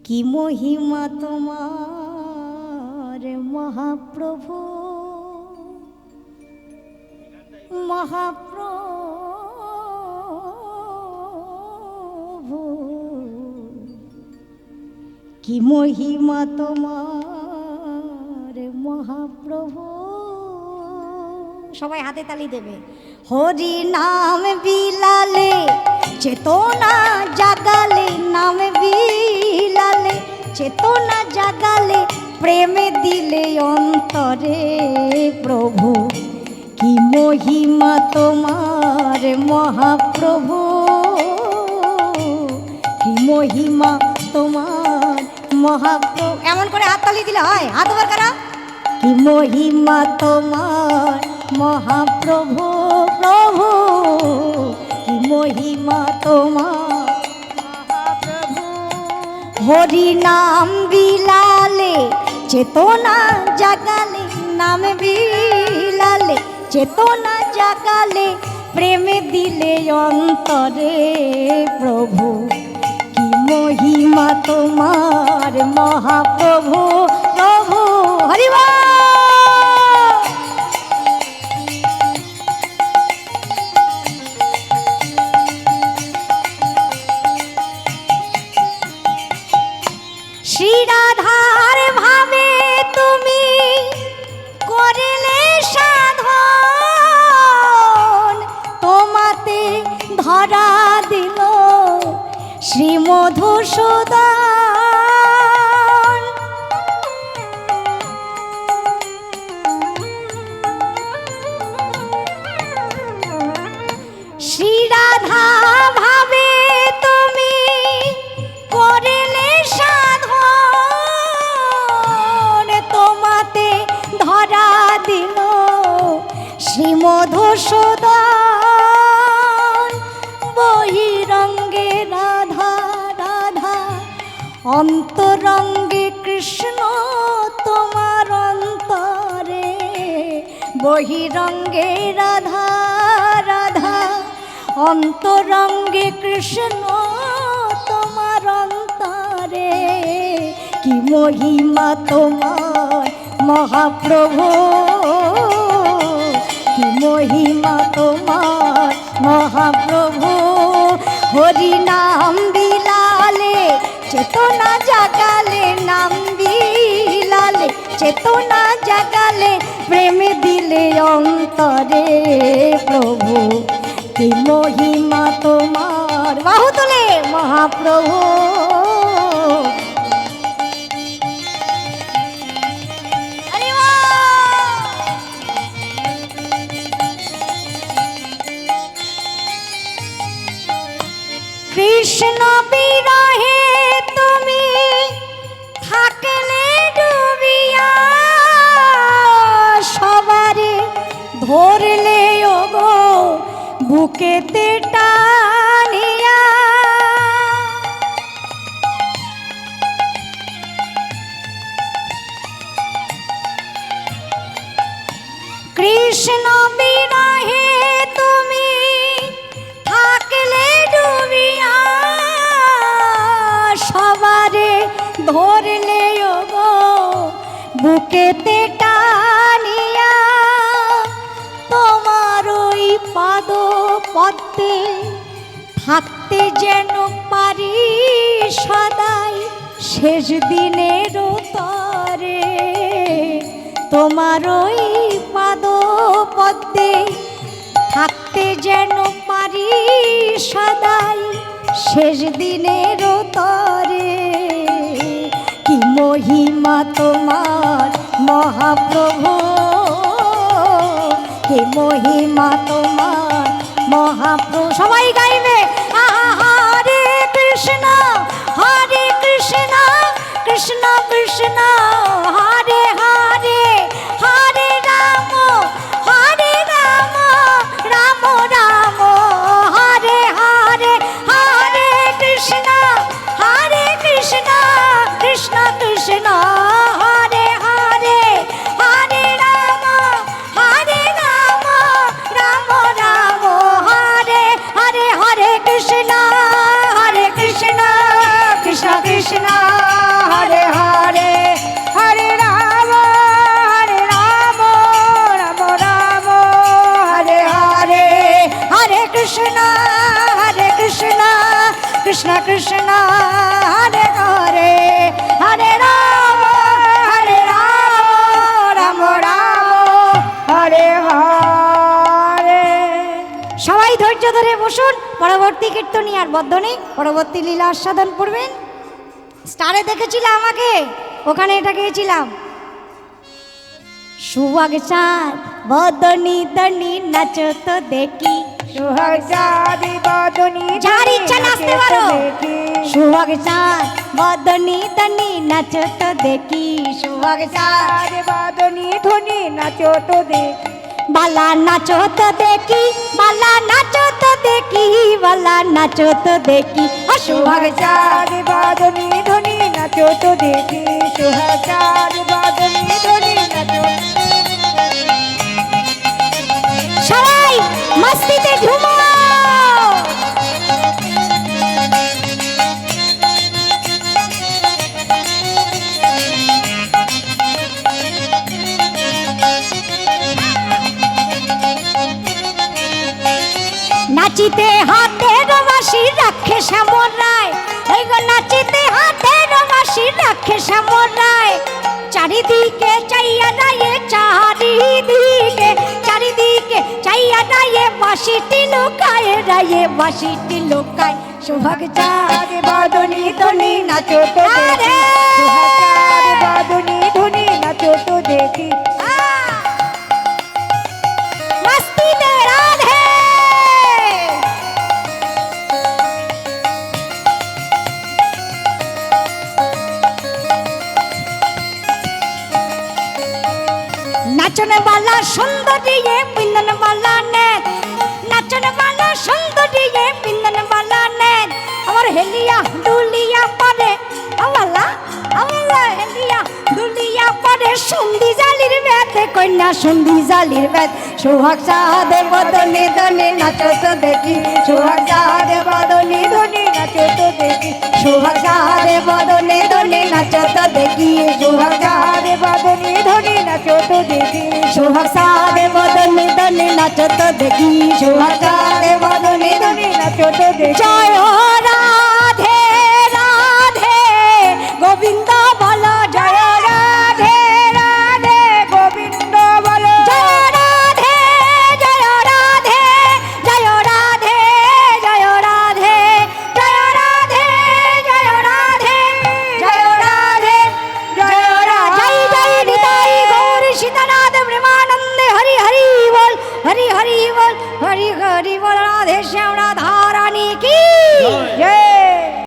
কি মহিমা তোমার মহাপ্রভু, মহাপ্রভু, কি মহিমা তোমার মহাপ্রভু। সবাই হাতে তালি দেবে। হরি নাম বিলালে চেতনা জাগালে, নাম বিলালে চেতনা জাগালে, প্রেমে দিলে অন্তরে প্রভু। কি মহিমা তোমার মহাপ্রভু, কি মহিমা তোমার মহাপ্রভু। এমন করে হাত তালি দিলে হয়, হাত ওপর করা। কি মহিমা তোমার মহাপ্রভু, প্রভু, কি মহিমা তোমার মহাপ্রভু। হরি নাম বিলালে চেতনা জাগালে, নাম বিলালে চেতনা জাগালে, প্রেমে দিলে অন্তরে প্রভু। কি মহিমা তোমার মহাপ্রভু, প্রভু। হরি বল। শ্রী রাধার ভাবে তুমি করিলে সাধন, তোমাতে ধরা দিল শ্রী মধুসূদন। শ্রী রাধা ভাবে তুমি করিলে সাধন, তোমাতে ধরা দিল শ্রী মধুসূদন। বহিরঙ্গে রাধা রাধা, অন্তরঙ্গে কৃষ্ণ তোমার অন্তরে। বহিরঙ্গে রাধা রাধা, অন্তরঙ্গে কৃষ্ণ তোমার অন্তরে। কি মহিমা তোমার মহাপ্রভু, কি মহিমা তোমার মহাপ্রভু। হরি নাম বিলালে চেতনা জাগালে, নাম বিলালে চেতনা জাগালে, প্রেমে দিলে অন্তরে প্রভু। কি মহিমা তোমার, বাহু তোলে, মহাপ্রভু। কৃষ্ণ বিরহে তুমি থাকলে ডুবিয়া, সবারে ধরলে ওগো বুকেতে টানিয়া। কৃষ্ণ বিরহে তুমি থাকলে ডুবিয়া, সবারে ধরলে ওগো বুকেতে টানিয়া। তোমার ওই পাদ পদ্মে থাকতে যেন পারি সদাই শেষ দিনের তরে। তোমার ওই পাদ পদ্মে থাকতে যেন পারি সদাই শেষ দিনের তরে। কি মহিমা তোমার মহাপ্রভু, কি মহিমা তোমার মহাপ্রভু। সবাই গাইবে। হরে কৃষ্ণ হরে কৃষ্ণ, কৃষ্ণ কৃষ্ণ হরে হরে, হরে রাম হরে রাম, রাম রাম হরে হরে। হরে কৃষ্ণ কৃষ্ণ কৃষ্ণ হরে হরে, হরে রাম রাম রাম হরে হরে। হরে কৃষ্ণ কৃষ্ণ কৃষ্ণ হরে হরে হরে রাম রাম রাম হরে হরে হরে কৃষ্ণ কৃষ্ণ কৃষ্ণ হরে হরে হরে রাম রাম রাম হরে হরে। সবাই ধৈর্য ধরে বসুন। পরবর্তী কীর্তনী আর বদ্ধনী পরবর্তী লীলা আস্বাদন করবেন। স্টারে দেখেছিলাম আমাকে, ওখানে এটা গেয়েছিলাম। সুহাগ চাঁদ বদনী দনী নাচো তো দেখি, সোহাগ চাঁদ বদনী যার ইচ্ছা নাচতে পারো। সুহাগ চাঁদ বদনী দনী নাচো তো দেখি, সুহাগ চাঁদ বদনী ধ্বনি নাচো তো দেখি, বালা নাচো তো দেখি, বালা নাচো তো দেখি, বালা নাচো তো দেখি। সুহাগ চাঁদ চাঁদ বদনী ধ্বনি নাচো তো দেখি, সোহাগ চাঁদ বদনী ধ্বনি নাচো। সবাই মস্তিতে ঝুমো। নাচিতে হাতের বাঁশি রাখে শ্যামল রায়, এই গো নাচিতে হাতের বাঁশি রাখে শ্যামল রায়। চারিদিকে চাইয়া রায়ে, চারিদিকে চারিদিকে চাইয়া রায়ে, বাঁশিটি লুকায় রায়ে, বাঁশিটি লুকায়। সুহাগ চাঁদ চাঁদ বদনী ধ্বনি নাচো তো দেখি, সোহাগ চাঁদ বদনী ধ্বনি নাচো তো দেখি। মস্তিতে রাধে। নাচন বালা সুন্দরী পিন্দন বালা নেত, নাচন বালা সুন্দরী পিন্দন বালা নেত। আমার হেলিয়া দুলিয়া পরে আমালা আমালা হেলিয়া দুলিয়া পরে সন্ধি জালির বেতে, কন্যা সন্ধি জালির বেত। সোহাগ চাঁদ বদনে দনে নাচো তো দেখি, সোহাগ চাঁদ বদনে ধ্বনি নাচো তো দেখি, সোহাগ চাঁদ বদনে দনে নাচো তো দেখি, সোহাগ চাঁদ চাঁদ বদনী ধ্বনি নাচো তো দেখি, সোহাগ চাঁদ বদনে দনে নাচো তো দেখি, সোহাগ চাঁদ বদনে দনে। ধ্বনি নাচো তো দেখি। জয় রাধে রাধে গোবিন্দ বল, জয় রাধে রাধে গোবিন্দ বলো, জয় রাধে জয় রাধে জয় রাধে জয় রাধে জয় রাধে জয় রাধে জয় রাধে জয় রাধে। জয় জয় নিতাই গৌর সীতানাথ প্রেমানন্দে হরি হরি বল, হরি হরি বল, হরি হরি বল।